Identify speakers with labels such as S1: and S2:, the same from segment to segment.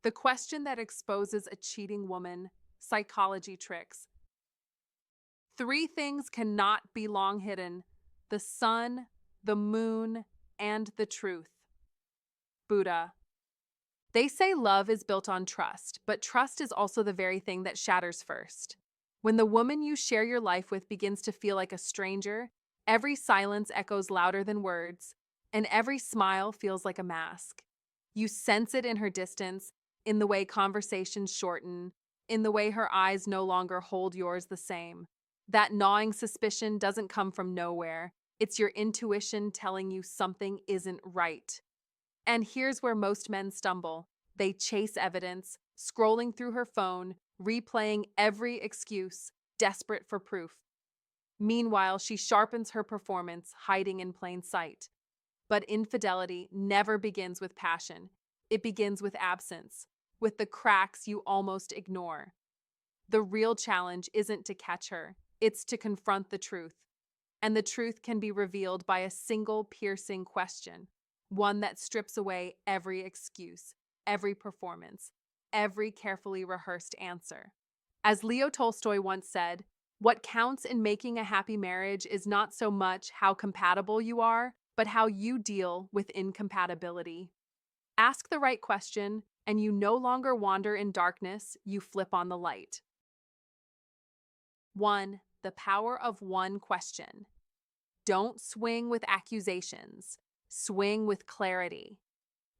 S1: The question that exposes a cheating woman, psychology tricks. Three things cannot be long hidden: the sun, the moon, and the truth. Buddha. They say love is built on trust, but trust is also the very thing that shatters first. When the woman you share your life with begins to feel like a stranger, every silence echoes louder than words, and every smile feels like a mask. You sense it in her distance, in the way conversations shorten, in the way her eyes no longer hold yours the same. That gnawing suspicion doesn't come from nowhere. It's your intuition telling you something isn't right. And here's where most men stumble. They chase evidence, scrolling through her phone, replaying every excuse, desperate for proof. Meanwhile, she sharpens her performance, hiding in plain sight. But infidelity never begins with passion. It begins with absence, with the cracks you almost ignore. The real challenge isn't to catch her, it's to confront the truth. And the truth can be revealed by a single piercing question, one that strips away every excuse, every performance, every carefully rehearsed answer. As Leo Tolstoy once said, what counts in making a happy marriage is not so much how compatible you are, but how you deal with incompatibility. Ask the right question, and you no longer wander in darkness, you flip on the light. 1. The power of one question. Don't swing with accusations. Swing with clarity.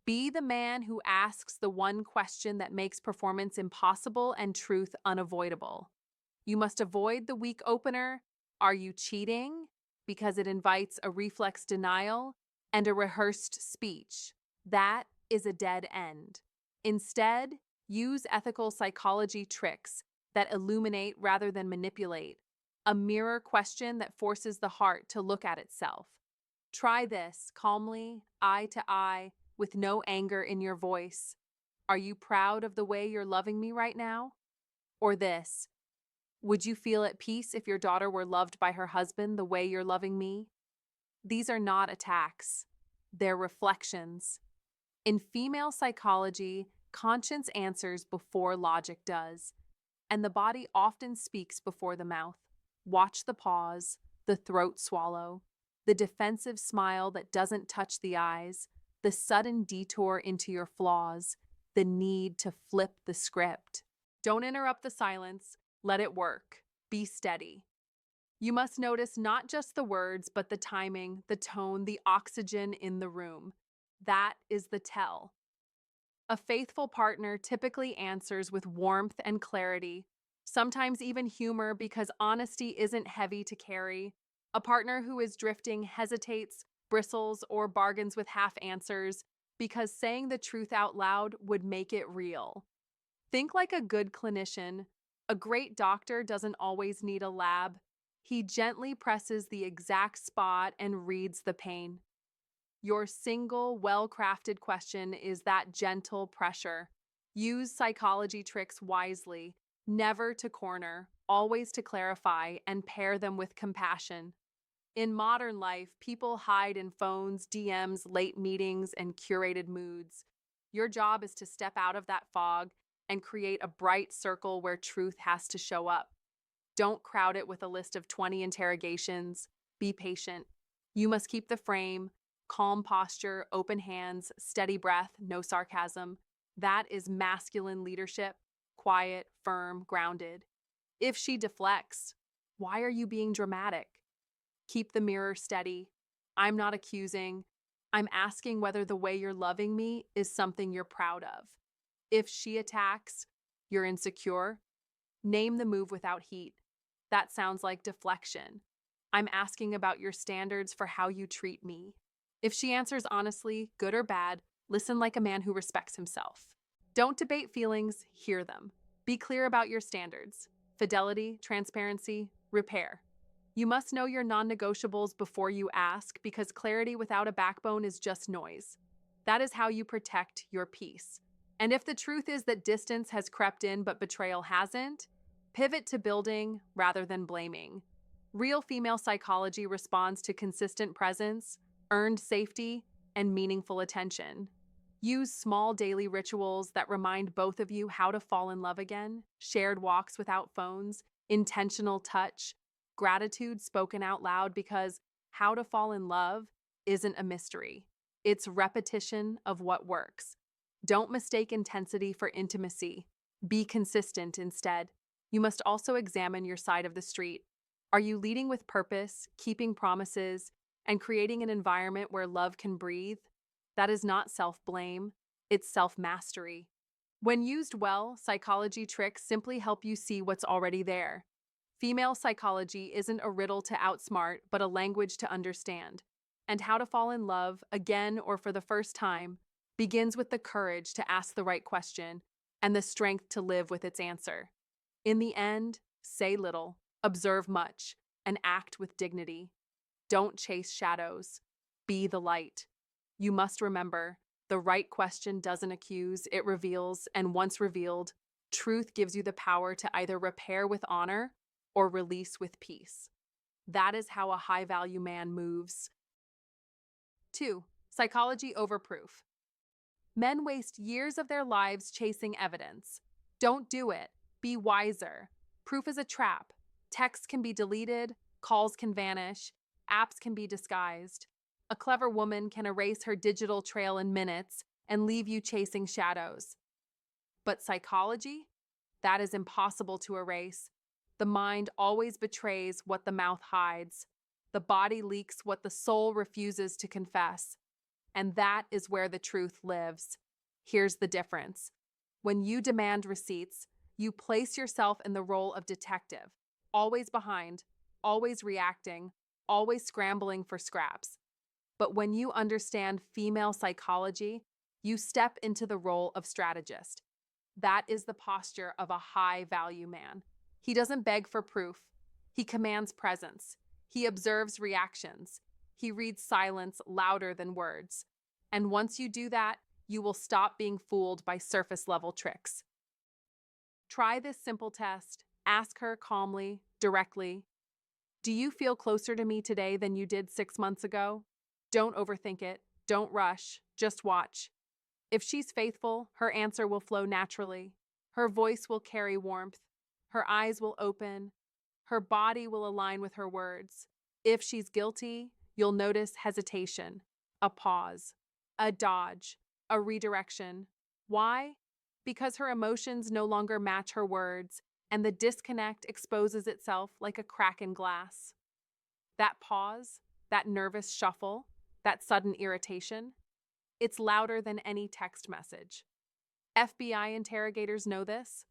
S1: Be the man who asks the one question that makes performance impossible and truth unavoidable. You must avoid the weak opener. Are you cheating? Because it invites a reflex denial and a rehearsed speech. That is a dead end. Instead, use ethical psychology tricks that illuminate rather than manipulate, a mirror question that forces the heart to look at itself. Try this calmly, eye to eye, with no anger in your voice. Are you proud of the way you're loving me right now? Or this: would you feel at peace if your daughter were loved by her husband the way you're loving me? These are not attacks. They're reflections. In female psychology, conscience answers before logic does, and the body often speaks before the mouth. Watch the pause, the throat swallow, the defensive smile that doesn't touch the eyes, the sudden detour into your flaws, the need to flip the script. Don't interrupt the silence. Let it work. Be steady. You must notice not just the words, but the timing, the tone, the oxygen in the room. That is the tell. A faithful partner typically answers with warmth and clarity, sometimes even humor because honesty isn't heavy to carry. A partner who is drifting hesitates, bristles, or bargains with half answers because saying the truth out loud would make it real. Think like a good clinician. A great doctor doesn't always need a lab. He gently presses the exact spot and reads the pain. Your single, well-crafted question is that gentle pressure. Use psychology tricks wisely, never to corner, always to clarify, and pair them with compassion. In modern life, people hide in phones, DMs, late meetings, and curated moods. Your job is to step out of that fog and create a bright circle where truth has to show up. Don't crowd it with a list of 20 interrogations. Be patient. You must keep the frame, calm posture, open hands, steady breath, no sarcasm. That is masculine leadership, quiet, firm, grounded. If she deflects, why are you being dramatic? Keep the mirror steady. I'm not accusing. I'm asking whether the way you're loving me is something you're proud of. If she attacks, you're insecure. Name the move without heat. That sounds like deflection. I'm asking about your standards for how you treat me. If she answers honestly, good or bad, listen like a man who respects himself. Don't debate feelings, hear them. Be clear about your standards: fidelity, transparency, repair. You must know your non-negotiables before you ask, because clarity without a backbone is just noise. That is how you protect your peace. And if the truth is that distance has crept in but betrayal hasn't, pivot to building rather than blaming. Real female psychology responds to consistent presence, earned safety, and meaningful attention. Use small daily rituals that remind both of you how to fall in love again, shared walks without phones, intentional touch, gratitude spoken out loud, because how to fall in love isn't a mystery. It's repetition of what works. Don't mistake intensity for intimacy. Be consistent instead. You must also examine your side of the street. Are you leading with purpose, keeping promises, and creating an environment where love can breathe? That is not self-blame, it's self-mastery. When used well, psychology tricks simply help you see what's already there. Female psychology isn't a riddle to outsmart, but a language to understand. And how to fall in love, again or for the first time, begins with the courage to ask the right question and the strength to live with its answer. In the end, say little, observe much, and act with dignity. Don't chase shadows. Be the light. You must remember, the right question doesn't accuse, it reveals, and once revealed, truth gives you the power to either repair with honor or release with peace. That is how a high-value man moves. 2. Psychology over proof. Men waste years of their lives chasing evidence. Don't do it. Be wiser. Proof is a trap. Texts can be deleted, calls can vanish, apps can be disguised. A clever woman can erase her digital trail in minutes and leave you chasing shadows. But psychology? That is impossible to erase. The mind always betrays what the mouth hides. The body leaks what the soul refuses to confess. And that is where the truth lives. Here's the difference. When you demand receipts, you place yourself in the role of detective, always behind, always reacting, always scrambling for scraps. But when you understand female psychology, you step into the role of strategist. That is the posture of a high-value man. He doesn't beg for proof. He commands presence. He observes reactions. He reads silence louder than words. And once you do that, you will stop being fooled by surface-level tricks. Try this simple test. Ask her calmly, directly. Do you feel closer to me today than you did 6 months ago? Don't overthink it. Don't rush. Just watch. If she's faithful, her answer will flow naturally. Her voice will carry warmth. Her eyes will open. Her body will align with her words. If she's guilty, you'll notice hesitation, a pause, a dodge, a redirection. Why? Because her emotions no longer match her words, and the disconnect exposes itself like a crack in glass. That pause, that nervous shuffle, that sudden irritation, it's louder than any text message. FBI interrogators know this.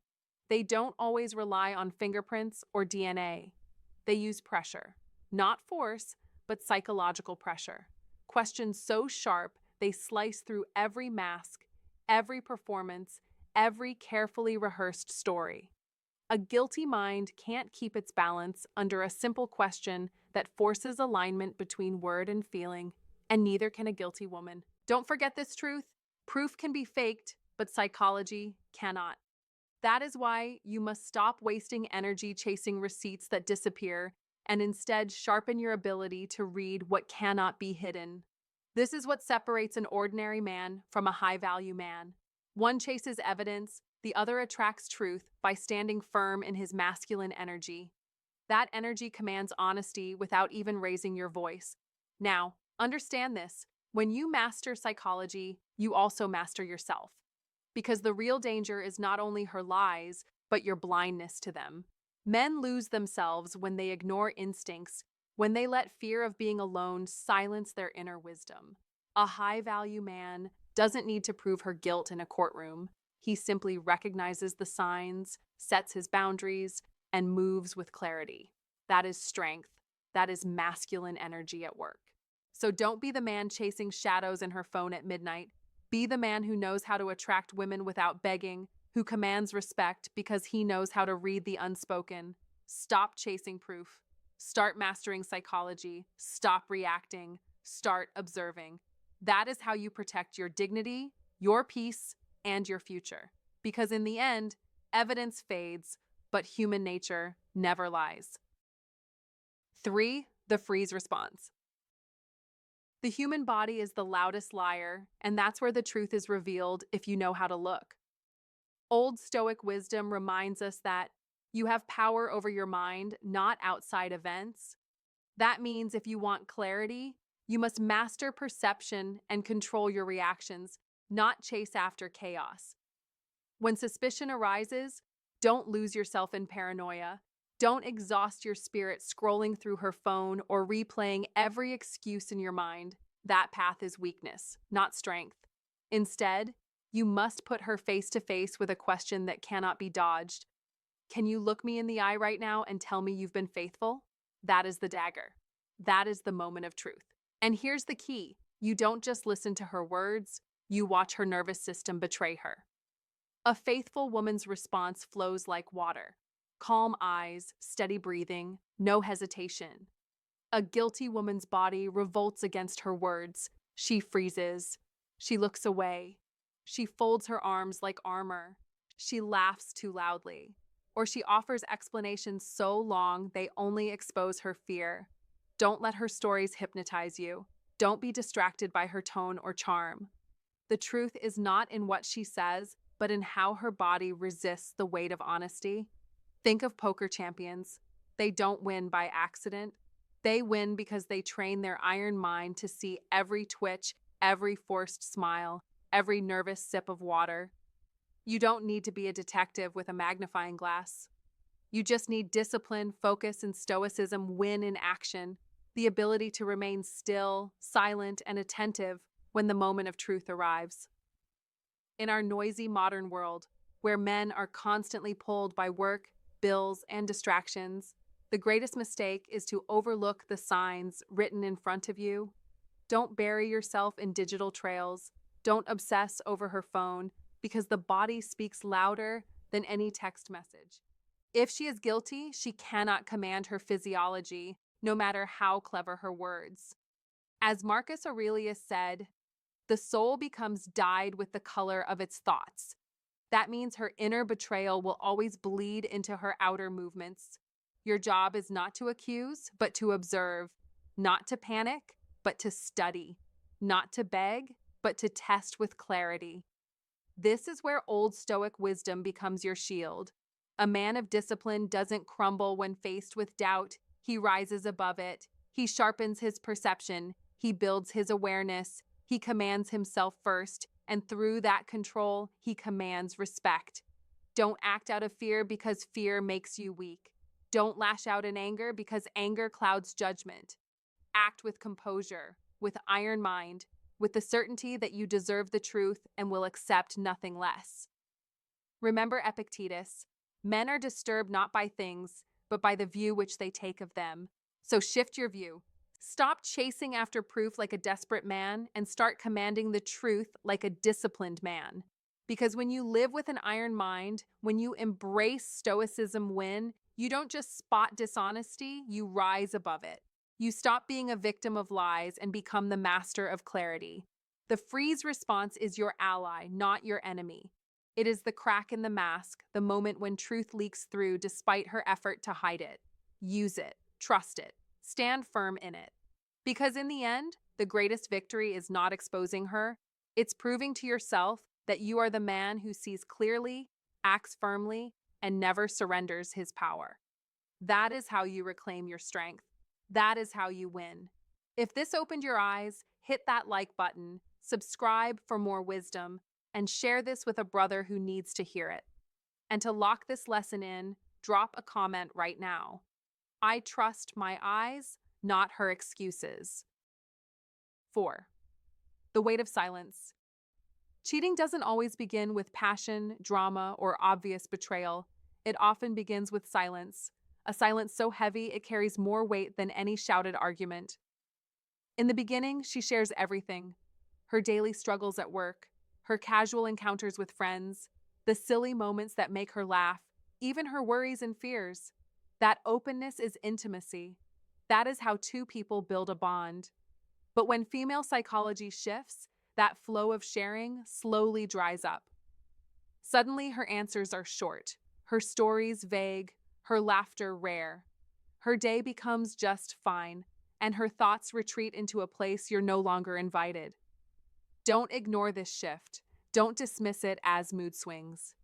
S1: They don't always rely on fingerprints or DNA. They use pressure, not force, but psychological pressure. Questions so sharp, they slice through every mask, every performance, every carefully rehearsed story. A guilty mind can't keep its balance under a simple question that forces alignment between word and feeling, and neither can a guilty woman. Don't forget this truth. Proof can be faked, but psychology cannot. That is why you must stop wasting energy chasing receipts that disappear and instead sharpen your ability to read what cannot be hidden. This is what separates an ordinary man from a high-value man. One chases evidence, the other attracts truth by standing firm in his masculine energy. That energy commands honesty without even raising your voice. Now, understand this. When you master psychology, you also master yourself. Because the real danger is not only her lies, but your blindness to them. Men lose themselves when they ignore instincts, when they let fear of being alone silence their inner wisdom. A high-value man doesn't need to prove her guilt in a courtroom. He simply recognizes the signs, sets his boundaries, and moves with clarity. That is strength. That is masculine energy at work. So don't be the man chasing shadows in her phone at midnight. Be the man who knows how to attract women without begging, who commands respect because he knows how to read the unspoken. Stop chasing proof. Start mastering psychology. Stop reacting. Start observing. That is how you protect your dignity, your peace, and your future. Because in the end, evidence fades, but human nature never lies. 3. The freeze response. The human body is the loudest liar, and that's where the truth is revealed if you know how to look. Old Stoic wisdom reminds us that you have power over your mind, not outside events. That means if you want clarity, you must master perception and control your reactions, not chase after chaos. When suspicion arises, don't lose yourself in paranoia. Don't exhaust your spirit scrolling through her phone or replaying every excuse in your mind. That path is weakness, not strength. Instead, you must put her face to face with a question that cannot be dodged. Can you look me in the eye right now and tell me you've been faithful? That is the dagger. That is the moment of truth. And here's the key. You don't just listen to her words, you watch her nervous system betray her. A faithful woman's response flows like water. Calm eyes, steady breathing, no hesitation. A guilty woman's body revolts against her words. She freezes. She looks away. She folds her arms like armor. She laughs too loudly. Or she offers explanations so long they only expose her fear. Don't let her stories hypnotize you. Don't be distracted by her tone or charm. The truth is not in what she says, but in how her body resists the weight of honesty. Think of poker champions. They don't win by accident. They win because they train their iron mind to see every twitch, every forced smile, every nervous sip of water. You don't need to be a detective with a magnifying glass. You just need discipline, focus, and stoicism win in action, the ability to remain still, silent, and attentive when the moment of truth arrives. In our noisy modern world, where men are constantly pulled by work, bills, and distractions, the greatest mistake is to overlook the signs written in front of you. Don't bury yourself in digital trails. Don't obsess over her phone, because the body speaks louder than any text message. If she is guilty, she cannot command her physiology, no matter how clever her words. As Marcus Aurelius said, the soul becomes dyed with the color of its thoughts. That means her inner betrayal will always bleed into her outer movements. Your job is not to accuse, but to observe, not to panic, but to study, not to beg, but to test with clarity. This is where Old Stoic wisdom becomes your shield. A man of discipline doesn't crumble when faced with doubt. He rises above it. He sharpens his perception. He builds his awareness. He commands himself first, and through that control, he commands respect. Don't act out of fear because fear makes you weak. Don't lash out in anger because anger clouds judgment. Act with composure, with iron mind, with the certainty that you deserve the truth and will accept nothing less. Remember Epictetus, men are disturbed not by things, but by the view which they take of them. So shift your view. Stop chasing after proof like a desperate man and start commanding the truth like a disciplined man. Because when you live with an iron mind, when you embrace Stoicism win, you don't just spot dishonesty, you rise above it. You stop being a victim of lies and become the master of clarity. The freeze response is your ally, not your enemy. It is the crack in the mask, the moment when truth leaks through despite her effort to hide it. Use it, trust it, stand firm in it. Because in the end, the greatest victory is not exposing her, it's proving to yourself that you are the man who sees clearly, acts firmly, and never surrenders his power. That is how you reclaim your strength. That is how you win. If this opened your eyes, hit that like button, subscribe for more wisdom, and share this with a brother who needs to hear it. And to lock this lesson in, drop a comment right now. I trust my eyes, not her excuses. 4. The weight of silence. Cheating doesn't always begin with passion, drama, or obvious betrayal. It often begins with silence. A silence so heavy it carries more weight than any shouted argument. In the beginning, she shares everything. Her daily struggles at work, her casual encounters with friends, the silly moments that make her laugh, even her worries and fears. That openness is intimacy. That is how two people build a bond. But when female psychology shifts, that flow of sharing slowly dries up. Suddenly, her answers are short, her stories vague, her laughter rare. Her day becomes just fine, and her thoughts retreat into a place you're no longer invited. Don't ignore this shift. Don't dismiss it as mood swings.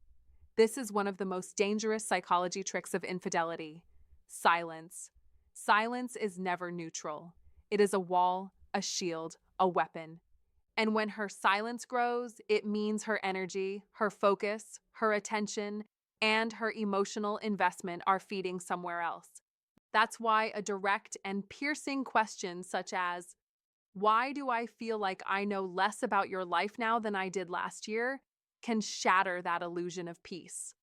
S1: This is one of the most dangerous psychology tricks of infidelity. Silence. Silence is never neutral. It is a wall, a shield, a weapon. And when her silence grows, it means her energy, her focus, her attention, and her emotional investment are feeding somewhere else. That's why a direct and piercing question such as, "Why do I feel like I know less about your life now than I did last year?" can shatter that illusion of peace.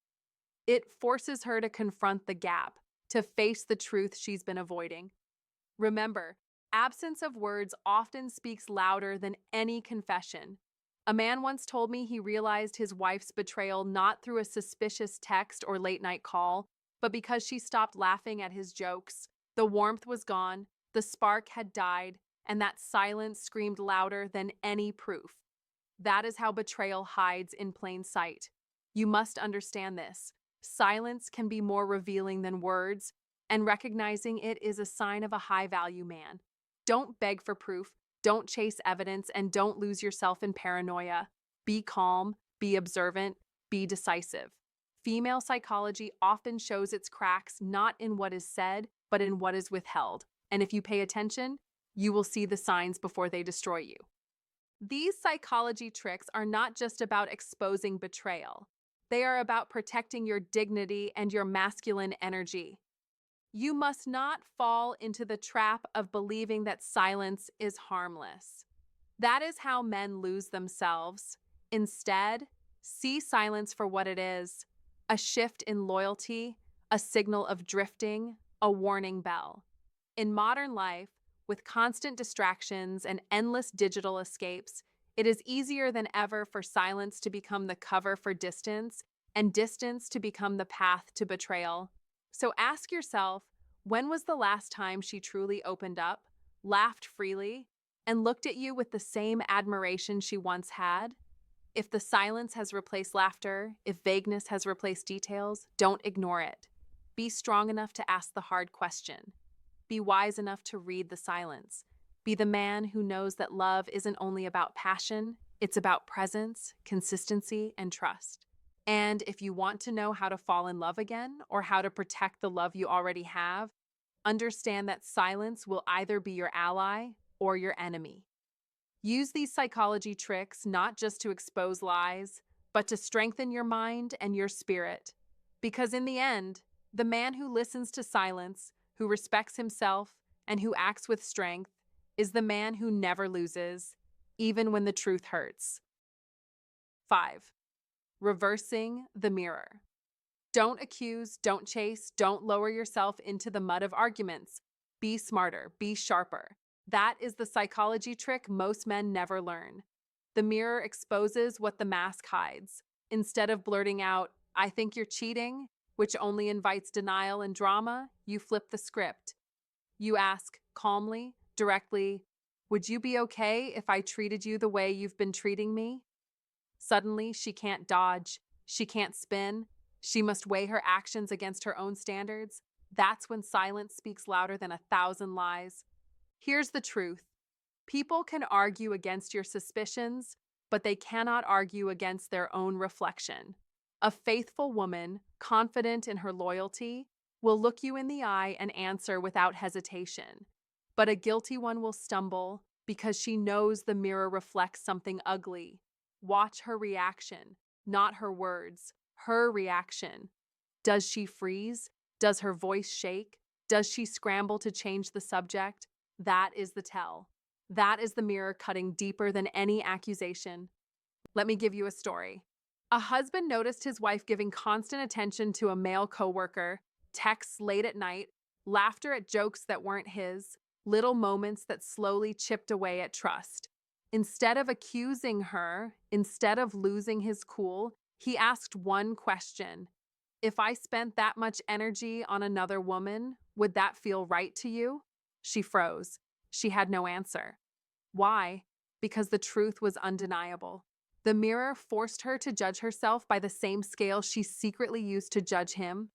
S1: It forces her to confront the gap, to face the truth she's been avoiding. Remember, absence of words often speaks louder than any confession. A man once told me he realized his wife's betrayal not through a suspicious text or late-night call, but because she stopped laughing at his jokes. The warmth was gone, the spark had died, and that silence screamed louder than any proof. That is how betrayal hides in plain sight. You must understand this. Silence can be more revealing than words, and recognizing it is a sign of a high-value man. Don't beg for proof, don't chase evidence, and don't lose yourself in paranoia. Be calm, be observant, be decisive. Female psychology often shows its cracks not in what is said, but in what is withheld. And if you pay attention, you will see the signs before they destroy you. These psychology tricks are not just about exposing betrayal. They are about protecting your dignity and your masculine energy. You must not fall into the trap of believing that silence is harmless. That is how men lose themselves. Instead, see silence for what it is: a shift in loyalty, a signal of drifting, a warning bell. In modern life, with constant distractions and endless digital escapes, it is easier than ever for silence to become the cover for distance, and distance to become the path to betrayal. So ask yourself, when was the last time she truly opened up, laughed freely, and looked at you with the same admiration she once had? If the silence has replaced laughter, if vagueness has replaced details, don't ignore it. Be strong enough to ask the hard question. Be wise enough to read the silence. Be the man who knows that love isn't only about passion, it's about presence, consistency, and trust. And if you want to know how to fall in love again or how to protect the love you already have, understand that silence will either be your ally or your enemy. Use these psychology tricks not just to expose lies, but to strengthen your mind and your spirit. Because in the end, the man who listens to silence, who respects himself, and who acts with strength is the man who never loses, even when the truth hurts. 5. Reversing the mirror. Don't accuse, don't chase, don't lower yourself into the mud of arguments. Be smarter, be sharper. That is the psychology trick most men never learn. The mirror exposes what the mask hides. Instead of blurting out, "I think you're cheating," which only invites denial and drama, you flip the script. You ask calmly, directly, "Would you be okay if I treated you the way you've been treating me?" Suddenly, she can't dodge, she can't spin, she must weigh her actions against her own standards. That's when silence speaks louder than 1,000 lies. Here's the truth. People can argue against your suspicions, but they cannot argue against their own reflection. A faithful woman, confident in her loyalty, will look you in the eye and answer without hesitation. But a guilty one will stumble because she knows the mirror reflects something ugly. Watch her reaction, not her words, her reaction. Does she freeze? Does her voice shake? Does she scramble to change the subject? That is the tell. That is the mirror cutting deeper than any accusation. Let me give you a story. A husband noticed his wife giving constant attention to a male coworker, texts late at night, laughter at jokes that weren't his, little moments that slowly chipped away at trust. Instead of accusing her, instead of losing his cool, he asked one question: "If I spent that much energy on another woman, would that feel right to you?" She froze. She had no answer. Why? Because the truth was undeniable. The mirror forced her to judge herself by the same scale she secretly used to judge him.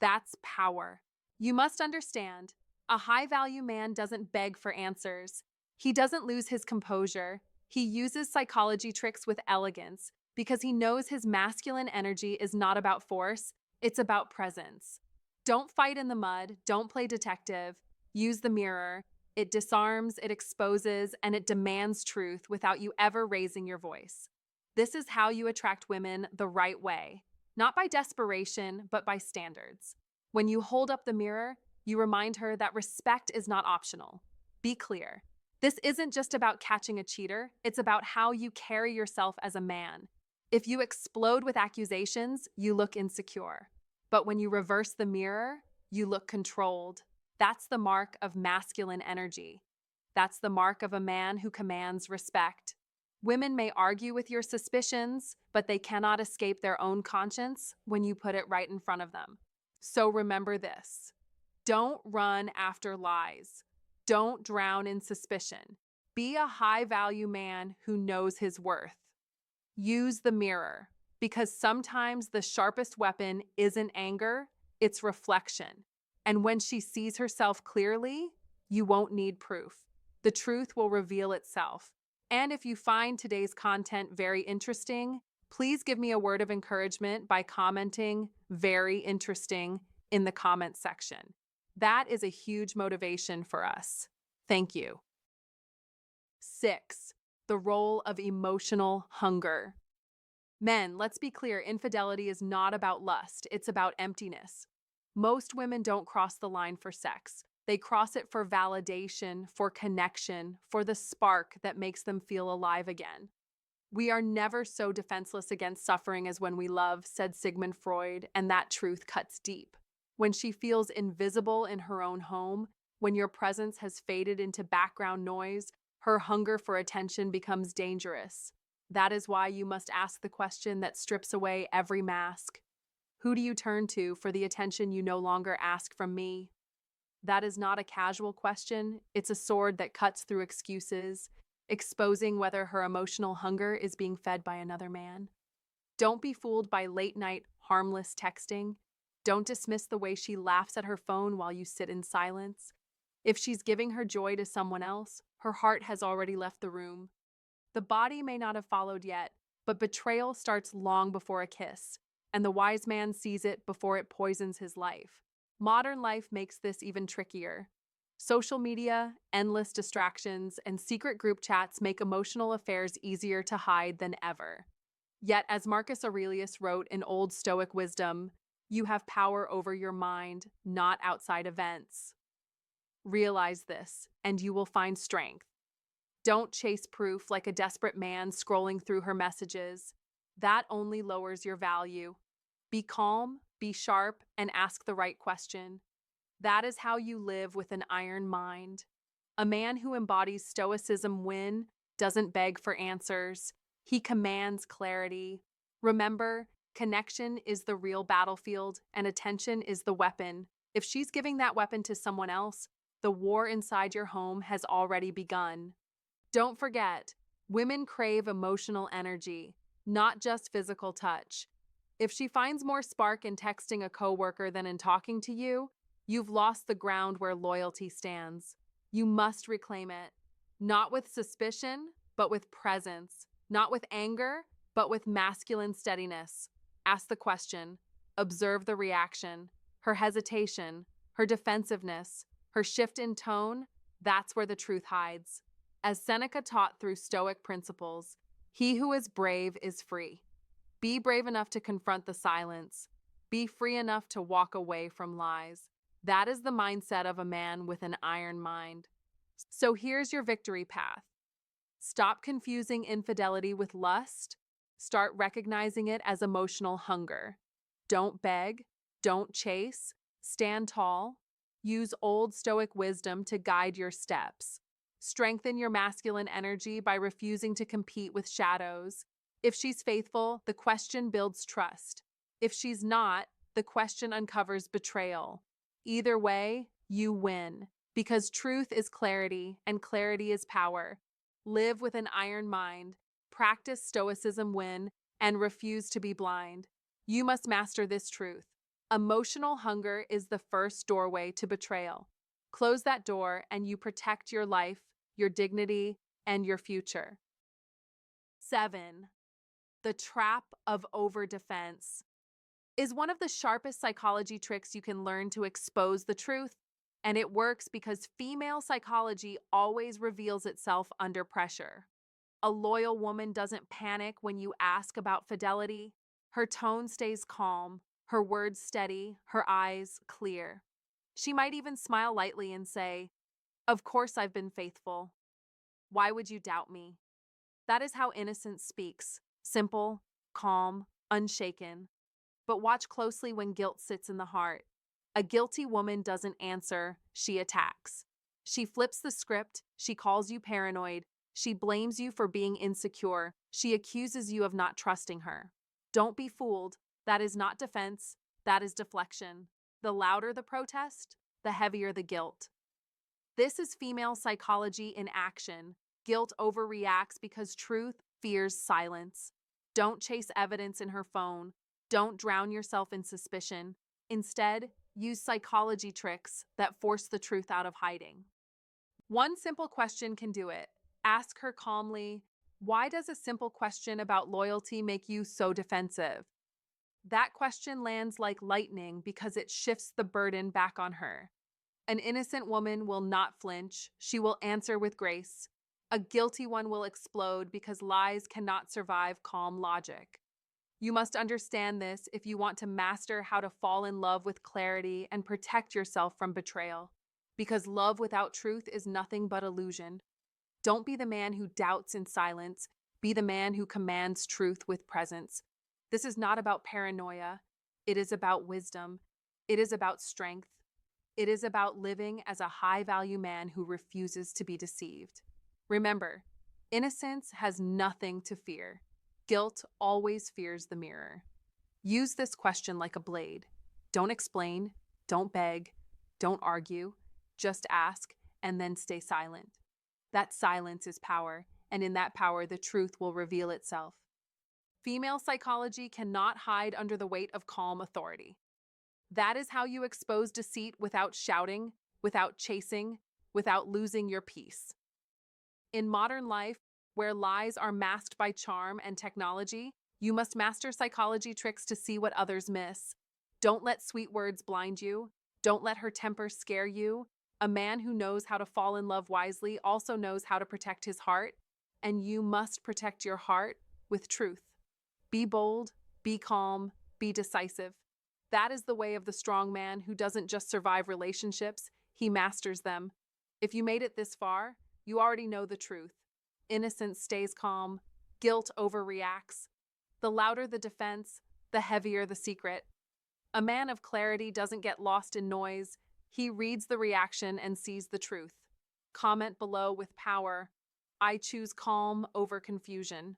S1: That's power. You must understand, A high-value man doesn't beg for answers. He doesn't lose his composure. He uses psychology tricks with elegance because he knows his masculine energy is not about force, it's about presence. Don't fight in the mud, don't play detective. Use the mirror. It disarms, it exposes, and it demands truth without you ever raising your voice. This is how you attract women the right way, not by desperation, but by standards. When you hold up the mirror, you remind her that respect is not optional. Be clear. This isn't just about catching a cheater, it's about how you carry yourself as a man. If you explode with accusations, you look insecure. But when you reverse the mirror, you look controlled. That's the mark of masculine energy. That's the mark of a man who commands respect. Women may argue with your suspicions, but they cannot escape their own conscience when you put it right in front of them. So remember this. Don't run after lies. Don't drown in suspicion. Be a high-value man who knows his worth. Use the mirror, because sometimes the sharpest weapon isn't anger, it's reflection. And when she sees herself clearly, you won't need proof. The truth will reveal itself. And if you find today's content very interesting, please give me a word of encouragement by commenting "very interesting" in the comment section. That is a huge motivation for us. Thank you. 6. The role of emotional hunger. Men, let's be clear, infidelity is not about lust, it's about emptiness. Most women don't cross the line for sex. They cross it for validation, for connection, for the spark that makes them feel alive again. We are never so defenseless against suffering as when we love, said Sigmund Freud, and that truth cuts deep. When she feels invisible in her own home, when your presence has faded into background noise, her hunger for attention becomes dangerous. That is why you must ask the question that strips away every mask. Who do you turn to for the attention you no longer ask from me? That is not a casual question, it's a sword that cuts through excuses, exposing whether her emotional hunger is being fed by another man. Don't be fooled by late-night, harmless texting. Don't dismiss the way she laughs at her phone while you sit in silence. If she's giving her joy to someone else, her heart has already left the room. The body may not have followed yet, but betrayal starts long before a kiss, and the wise man sees it before it poisons his life. Modern life makes this even trickier. Social media, endless distractions, and secret group chats make emotional affairs easier to hide than ever. Yet, as Marcus Aurelius wrote in Old Stoic wisdom, you have power over your mind, not outside events. Realize this, and you will find strength. Don't chase proof like a desperate man scrolling through her messages. That only lowers your value. Be calm, be sharp, and ask the right question. That is how you live with an iron mind. A man who embodies Stoicism WIN doesn't beg for answers. He commands clarity. Remember, connection is the real battlefield, and attention is the weapon. If she's giving that weapon to someone else, the war inside your home has already begun. Don't forget, women crave emotional energy, not just physical touch. If she finds more spark in texting a coworker than in talking to you, you've lost the ground where loyalty stands. You must reclaim it, not with suspicion, but with presence, not with anger, but with masculine steadiness. Ask the question, observe the reaction, her hesitation, her defensiveness, her shift in tone. That's where the truth hides. As Seneca taught through Stoic principles, he who is brave is free. Be brave enough to confront the silence. Be free enough to walk away from lies. That is the mindset of a man with an iron mind. So here's your victory path. Stop confusing infidelity with lust. Start recognizing it as emotional hunger. Don't beg. Don't chase. Stand tall. Use Old Stoic wisdom to guide your steps. Strengthen your masculine energy by refusing to compete with shadows. If she's faithful, the question builds trust. If she's not, the question uncovers betrayal. Either way, you win, because truth is clarity and clarity is power. Live with an iron mind, practice Stoicism WIN, and refuse to be blind. You must master this truth. Emotional hunger is the first doorway to betrayal. Close that door and you protect your life, your dignity, and your future. 7. The trap of overdefense is one of the sharpest psychology tricks you can learn to expose the truth, and it works because female psychology always reveals itself under pressure. A loyal woman doesn't panic when you ask about fidelity. Her tone stays calm, her words steady, her eyes clear. She might even smile lightly and say, "Of course I've been faithful. Why would you doubt me?" That is how innocence speaks, simple, calm, unshaken. But watch closely when guilt sits in the heart. A guilty woman doesn't answer, she attacks. She flips the script, she calls you paranoid, she blames you for being insecure, she accuses you of not trusting her. Don't be fooled. That is not defense, that is deflection. The louder the protest, the heavier the guilt. This is female psychology in action. Guilt overreacts because truth fears silence. Don't chase evidence in her phone. Don't drown yourself in suspicion. Instead, use psychology tricks that force the truth out of hiding. One simple question can do it. Ask her calmly, "Why does a simple question about loyalty make you so defensive?" That question lands like lightning because it shifts the burden back on her. An innocent woman will not flinch, she will answer with grace. A guilty one will explode because lies cannot survive calm logic. You must understand this if you want to master how to fall in love with clarity and protect yourself from betrayal. Because love without truth is nothing but illusion. Don't be the man who doubts in silence, be the man who commands truth with presence. This is not about paranoia. It is about wisdom. It is about strength. It is about living as a high-value man who refuses to be deceived. Remember, innocence has nothing to fear. Guilt always fears the mirror. Use this question like a blade. Don't explain, don't beg, don't argue, just ask, and then stay silent. That silence is power, and in that power, the truth will reveal itself. Female psychology cannot hide under the weight of calm authority. That is how you expose deceit without shouting, without chasing, without losing your peace. In modern life, where lies are masked by charm and technology, you must master psychology tricks to see what others miss. Don't let sweet words blind you. Don't let her temper scare you. A man who knows how to fall in love wisely also knows how to protect his heart, and you must protect your heart with truth. Be bold, be calm, be decisive. That is the way of the strong man who doesn't just survive relationships, he masters them. If you made it this far, you already know the truth. Innocence stays calm, guilt overreacts. The louder the defense, the heavier the secret. A man of clarity doesn't get lost in noise, he reads the reaction and sees the truth. Comment below with power. I choose calm over confusion.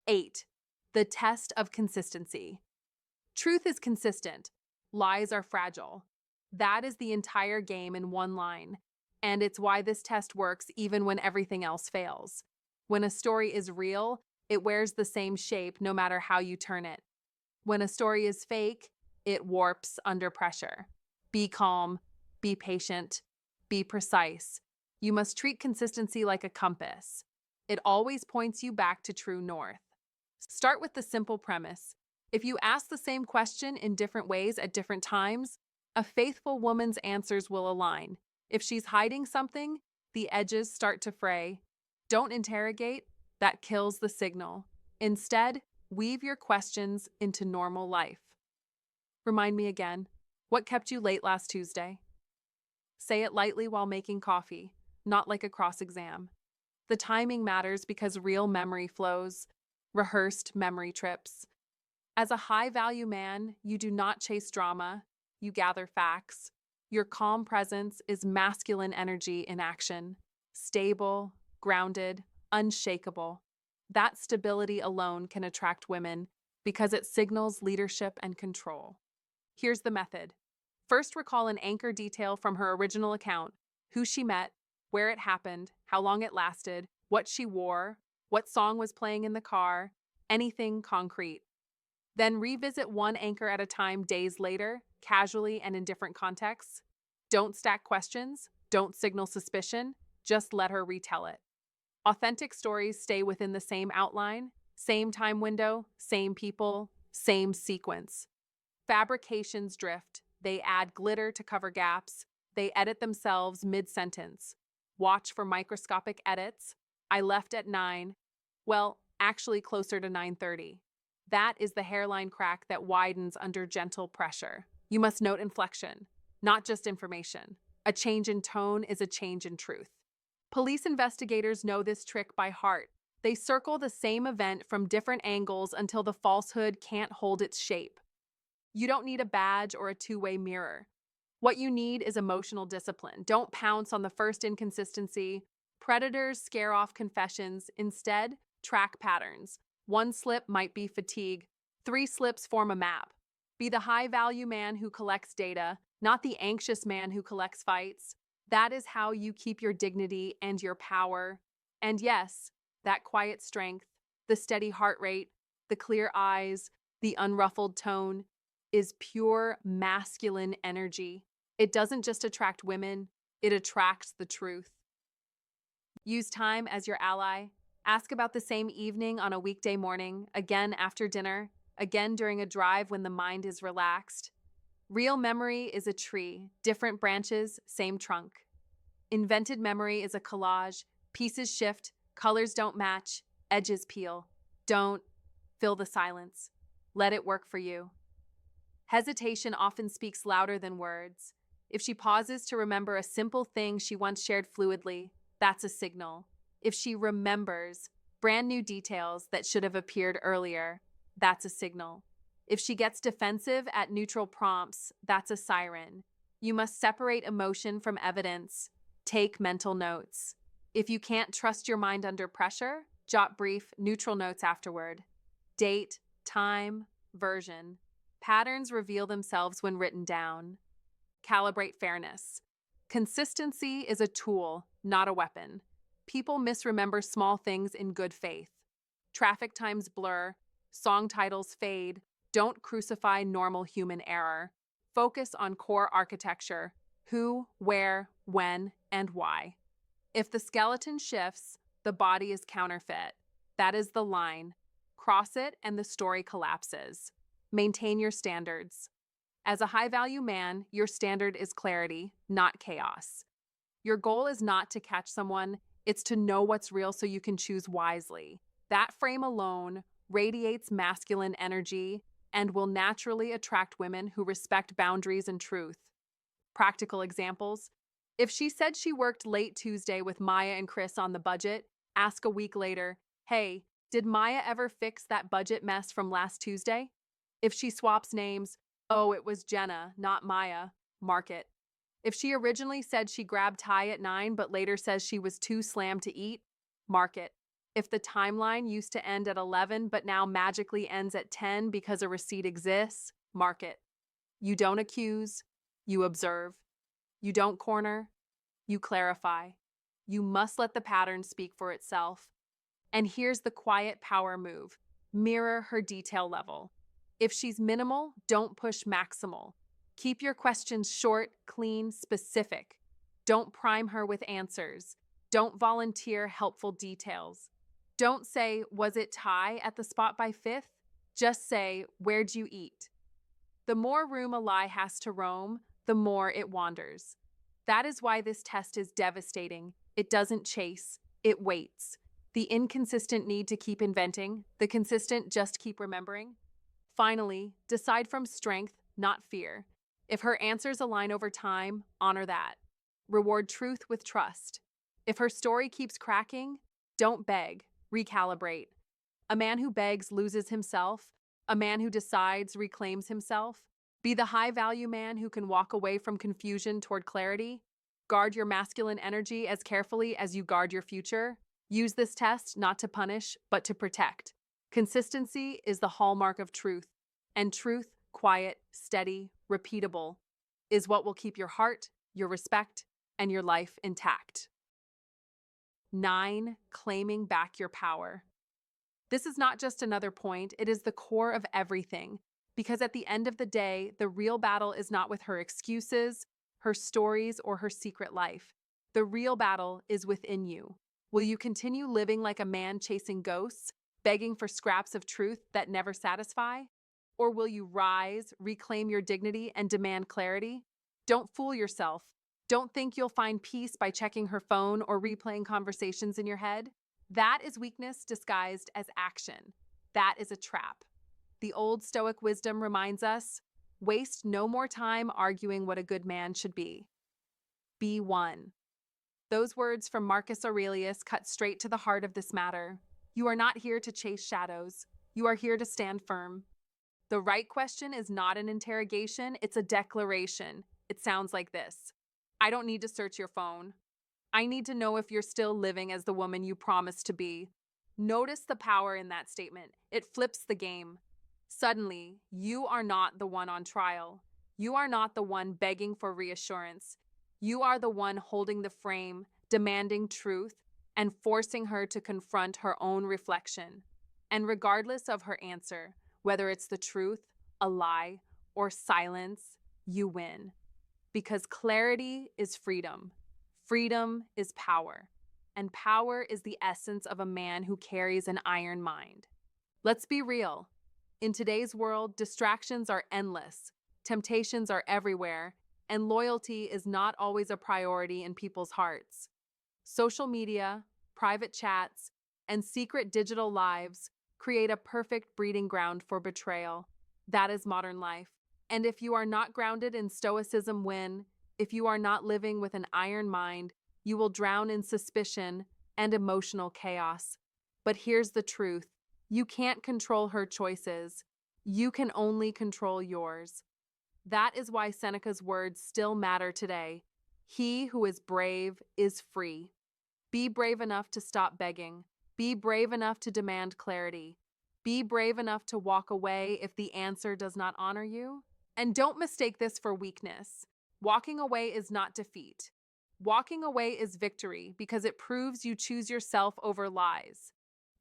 S1: 8. The test of consistency. Truth is consistent. Lies are fragile. That is the entire game in one line. And it's why this test works even when everything else fails. When a story is real, it wears the same shape no matter how you turn it. When a story is fake, it warps under pressure. Be calm, be patient, be precise. You must treat consistency like a compass. It always points you back to true north. Start with the simple premise. If you ask the same question in different ways at different times, a faithful woman's answers will align. If she's hiding something, the edges start to fray. Don't interrogate, that kills the signal. Instead, weave your questions into normal life. Remind me again, what kept you late last Tuesday? Say it lightly while making coffee, not like a cross-exam. The timing matters because real memory flows, rehearsed memory trips. As a high-value man, you do not chase drama, you gather facts. Your calm presence is masculine energy in action, stable, grounded, unshakable. That stability alone can attract women because it signals leadership and control. Here's the method. First, recall an anchor detail from her original account: who she met, where it happened, how long it lasted, what she wore, what song was playing in the car, anything concrete. Then revisit one anchor at a time days later, casually and in different contexts. Don't stack questions, don't signal suspicion, just let her retell it. Authentic stories stay within the same outline, same time window, same people, same sequence. Fabrications drift. They add glitter to cover gaps. They edit themselves mid-sentence. Watch for microscopic edits. I left at 9. Well, actually closer to 9:30. That is the hairline crack that widens under gentle pressure. You must note inflection, not just information. A change in tone is a change in truth. Police investigators know this trick by heart. They circle the same event from different angles until the falsehood can't hold its shape. You don't need a badge or a two-way mirror. What you need is emotional discipline. Don't pounce on the first inconsistency. Predators scare off confessions. Instead, track patterns. One slip might be fatigue. 3 slips form a map. Be the high-value man who collects data, not the anxious man who collects fights. That is how you keep your dignity and your power. And yes, that quiet strength, the steady heart rate, the clear eyes, the unruffled tone, is pure masculine energy. It doesn't just attract women, it attracts the truth. Use time as your ally. Ask about the same evening on a weekday morning, again after dinner, again during a drive when the mind is relaxed. Real memory is a tree, different branches, same trunk. Invented memory is a collage, pieces shift, colors don't match, edges peel. Don't fill the silence. Let it work for you. Hesitation often speaks louder than words. If she pauses to remember a simple thing she once shared fluidly, that's a signal. If she remembers brand new details that should have appeared earlier, that's a signal. If she gets defensive at neutral prompts, that's a siren. You must separate emotion from evidence. Take mental notes. If you can't trust your mind under pressure, jot brief, neutral notes afterward. Date, time, version. Patterns reveal themselves when written down. Calibrate fairness. Consistency is a tool, not a weapon. People misremember small things in good faith. Traffic times blur, song titles fade. Don't crucify normal human error. Focus on core architecture: who, where, when, and why. If the skeleton shifts, the body is counterfeit. That is the line. Cross it and the story collapses. Maintain your standards. As a high-value man, your standard is clarity, not chaos. Your goal is not to catch someone, it's to know what's real so you can choose wisely. That frame alone radiates masculine energy and will naturally attract women who respect boundaries and truth. Practical examples. If she said she worked late Tuesday with Maya and Chris on the budget, ask a week later, hey, did Maya ever fix that budget mess from last Tuesday? If she swaps names, oh, it was Jenna, not Maya, mark it. If she originally said she grabbed Ty at 9 but later says she was too slammed to eat, mark it. If the timeline used to end at 11 but now magically ends at 10 because a receipt exists, mark it. You don't accuse, you observe. You don't corner, you clarify. You must let the pattern speak for itself. And here's the quiet power move. Mirror her detail level. If she's minimal, don't push maximal. Keep your questions short, clean, specific. Don't prime her with answers. Don't volunteer helpful details. Don't say, was it Thai at the spot by 5th? Just say, where'd you eat? The more room a lie has to roam, the more it wanders. That is why this test is devastating. It doesn't chase, it waits. The inconsistent need to keep inventing, the consistent just keep remembering. Finally, decide from strength, not fear. If her answers align over time, honor that. Reward truth with trust. If her story keeps cracking, don't beg, recalibrate. A man who begs loses himself. A man who decides reclaims himself. Be the high-value man who can walk away from confusion toward clarity. Guard your masculine energy as carefully as you guard your future. Use this test not to punish, but to protect. Consistency is the hallmark of truth, and truth, quiet, steady, repeatable, is what will keep your heart, your respect, and your life intact. 9. Claiming back your power. This is not just another point, it is the core of everything, because at the end of the day, the real battle is not with her excuses, her stories, or her secret life. The real battle is within you. Will you continue living like a man chasing ghosts, begging for scraps of truth that never satisfy? Or will you rise, reclaim your dignity, and demand clarity? Don't fool yourself. Don't think you'll find peace by checking her phone or replaying conversations in your head. That is weakness disguised as action. That is a trap. The old Stoic wisdom reminds us, waste no more time arguing what a good man should be. Be one. Those words from Marcus Aurelius cut straight to the heart of this matter. You are not here to chase shadows. You are here to stand firm. The right question is not an interrogation, it's a declaration. It sounds like this. I don't need to search your phone. I need to know if you're still living as the woman you promised to be. Notice the power in that statement. It flips the game. Suddenly, you are not the one on trial. You are not the one begging for reassurance. You are the one holding the frame, demanding truth, and forcing her to confront her own reflection. And regardless of her answer, whether it's the truth, a lie, or silence, you win. Because clarity is freedom. Freedom is power. And power is the essence of a man who carries an iron mind. Let's be real. In today's world, distractions are endless, temptations are everywhere, and loyalty is not always a priority in people's hearts. Social media, private chats, and secret digital lives create a perfect breeding ground for betrayal. That is modern life. And if you are not grounded in Stoicism Win, if you are not living with an iron mind, you will drown in suspicion and emotional chaos. But here's the truth. You can't control her choices. You can only control yours. That is why Seneca's words still matter today. He who is brave is free. Be brave enough to stop begging. Be brave enough to demand clarity. Be brave enough to walk away if the answer does not honor you. And don't mistake this for weakness. Walking away is not defeat. Walking away is victory because it proves you choose yourself over lies.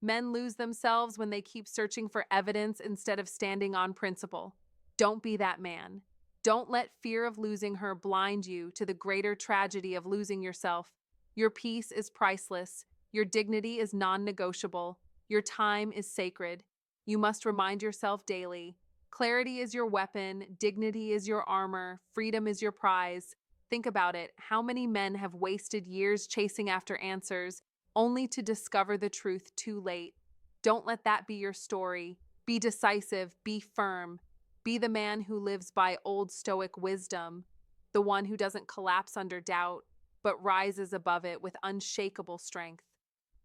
S1: Men lose themselves when they keep searching for evidence instead of standing on principle. Don't be that man. Don't let fear of losing her blind you to the greater tragedy of losing yourself. Your peace is priceless. Your dignity is non-negotiable. Your time is sacred. You must remind yourself daily. Clarity is your weapon, dignity is your armor, freedom is your prize. Think about it. How many men have wasted years chasing after answers, only to discover the truth too late? Don't let that be your story. Be decisive, be firm. Be the man who lives by Old Stoic wisdom, the one who doesn't collapse under doubt, but rises above it with unshakable strength.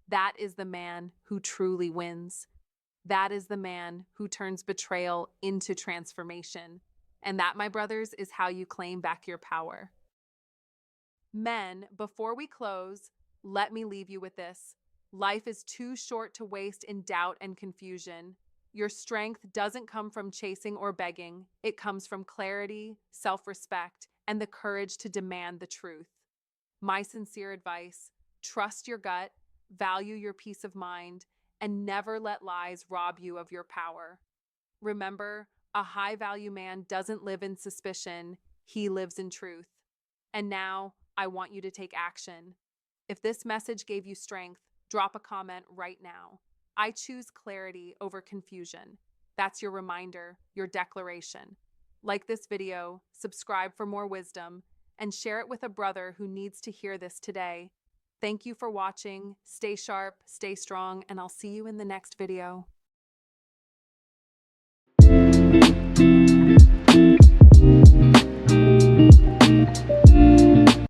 S1: That is the man who truly wins. That is the man who turns betrayal into transformation. And that, my brothers, is how you claim back your power. Men, before we close, let me leave you with this. Life is too short to waste in doubt and confusion. Your strength doesn't come from chasing or begging. It comes from clarity, self-respect, and the courage to demand the truth. My sincere advice, trust your gut, value your peace of mind, and never let lies rob you of your power. Remember, a high-value man doesn't live in suspicion, he lives in truth. And now, I want you to take action. If this message gave you strength, drop a comment right now. I choose clarity over confusion. That's your reminder, your declaration. Like this video, subscribe for more wisdom, and share it with a brother who needs to hear this today. Thank you for watching. Stay sharp, stay strong, and I'll see you in the next video.